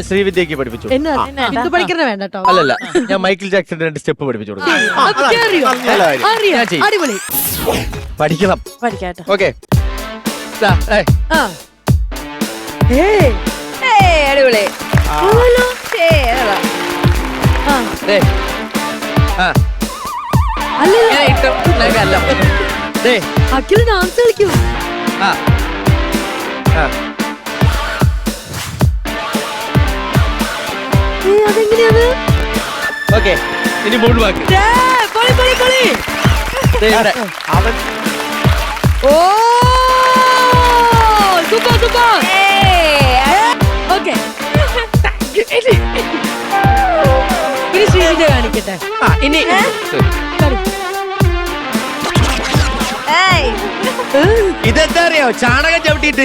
ശ്രീവിദ്യക്ക് പഠിപ്പിച്ചു. എന്ത് പഠിക്കണ വേണ്ട കേട്ടോ. അല്ലല്ല, ഞാൻ മൈക്കിൾ ജാക്സന്റെ 2 സ്റ്റെപ്പ് പഠിപ്പിച്ചു കൊടുക്കും. അടിപൊളി. പഠിക്കണം. പഠിക്കാട്ടോ. ഓക്കെ. അടിപൊളി. അഖിൽ ഡാൻസ് കളിക്കൂ. അതെങ്ങനെയാണ്? ഓക്കെ, ഇനി മൂന്ന് വാക്ക്. അവൻ ഓ സൂപ്പർ സൂപ്പർ. ഓക്കെ, ഇനി ശ്രീവിദ്യ കാണിക്കട്ടെ. ഇനി ഏയ് ഇതെന്താ അറിയോ? ചാണകം ചവിട്ടിട്ട്